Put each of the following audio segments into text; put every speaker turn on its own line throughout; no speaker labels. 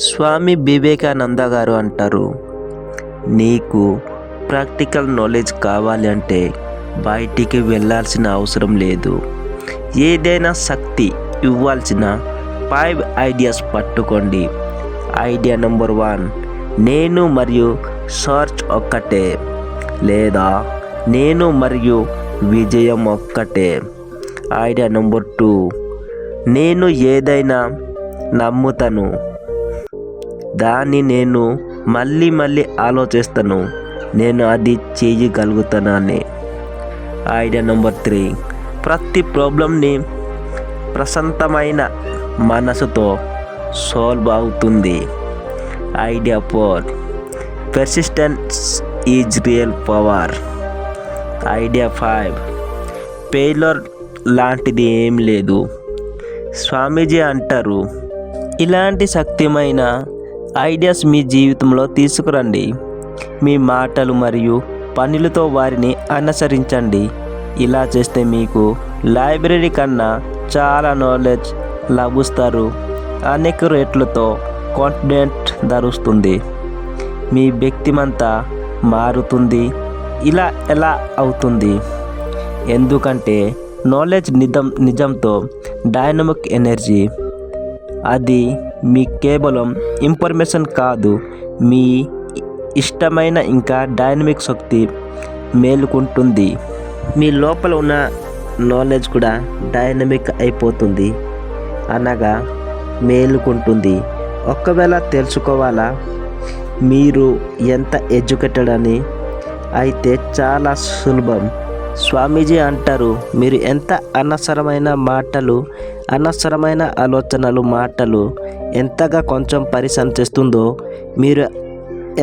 స్వామి వివేకానంద గారు అంటారు, నీకు ప్రాక్టికల్ నాలెడ్జ్ కావాలి అంటే బయటికి వెళ్ళాల్సిన అవసరం లేదు. ఏదైనా శక్తి ఇవ్వాల్సిన 5 ఐడియాస్ పట్టుకోండి. ఐడియా నెంబర్ 1, నేను మరియు సర్చ్ ఒక్కటే, లేదా నేను మరియు విజయం ఒక్కటే. ఐడియా నెంబర్ 2, నేను ఏదైనా నమ్ముతాను, దాన్ని నేను మళ్ళీ ఆలోచిస్తాను, నేను అది చేయగలుగుతానని. ఐడియా నెంబర్ 3, ప్రతి ప్రాబ్లంని ప్రశాంతమైన మనసుతో సాల్వ్ అవుతుంది. Idea 4, persistence is real power. Idea 5, failure లాంటిది ఏం లేదు. స్వామీజీ అంటారు, ఇలాంటి శక్తిమైన ఐడియాస్ మీ జీవితంలో తీసుకురండి. మీ మాటలు మరియు పనులతో వారిని అనుసరించండి. ఇలా చేస్తే మీకు లైబ్రరీ కన్నా చాలా నాలెడ్జ్ లభిస్తారు. అనేక రేట్లతో కాన్ఫిడెంట్ ధరుస్తుంది. మీ వ్యక్తిమంతా మారుతుంది. ఇలా ఎలా అవుతుంది? ఎందుకంటే నాలెడ్జ్ నిజంతో డైనమిక్ ఎనర్జీ. అది మీ కేవలం ఇన్ఫర్మేషన్ కాదు, మీ ఇష్టమైన ఇంకా డైనమిక్ శక్తి మేలుకుంటుంది. మీ లోపల ఉన్న నాలెడ్జ్ కూడా డైనమిక్ అయిపోతుంది, అనగా మేలుకుంటుంది. ఒకవేళ తెలుసుకోవాలా మీరు ఎంత ఎడ్యుకేటెడ్ అని, అయితే చాలా సులభం. స్వామీజీ అంటారు, మీరు ఎంత అనవసరమైన ఆలోచనలు మాటలు ఎంతగా కొంచెం పరిశ్రమ చేస్తుందో, మీరు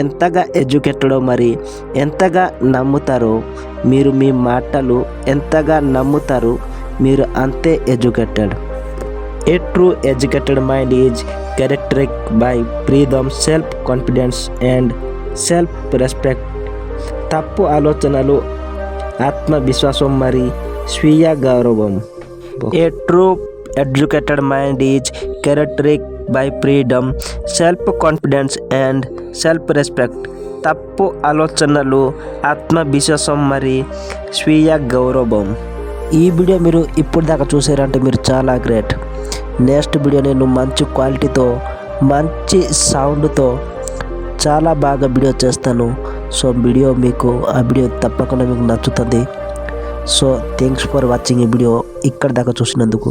ఎంతగా ఎడ్యుకేటెడో మరి ఎంతగా నమ్ముతారో, మీరు మీ మాటలు ఎంతగా నమ్ముతారో మీరు అంతే educated. A true educated mind is characterised by freedom, self confidence and self respect. తప్పు ఆలోచనలు, ఆత్మవిశ్వాసం మరియు స్వీయ గౌరవం. ఏ true educated mind is characterised by freedom, self confidence and self respect. తప్పు ఆలోచనలు, ఆత్మవిశ్వాసం మరియు స్వీయ గౌరవం. ఈ వీడియో మీరు ఇప్పుడు దాకా చూసారంటే మీరు చాలా గ్రేట్. నెక్స్ట్ వీడియో నేను మంచి క్వాలిటీతో, మంచి సౌండ్తో చాలా బాగా వీడియో చేస్తాను. సో ఆ వీడియో తప్పకుండా మీకు నచ్చుతుంది. సో థ్యాంక్స్ ఫర్ వాచింగ్ ఈ వీడియో ఇక్కడ దాకా చూసినందుకు.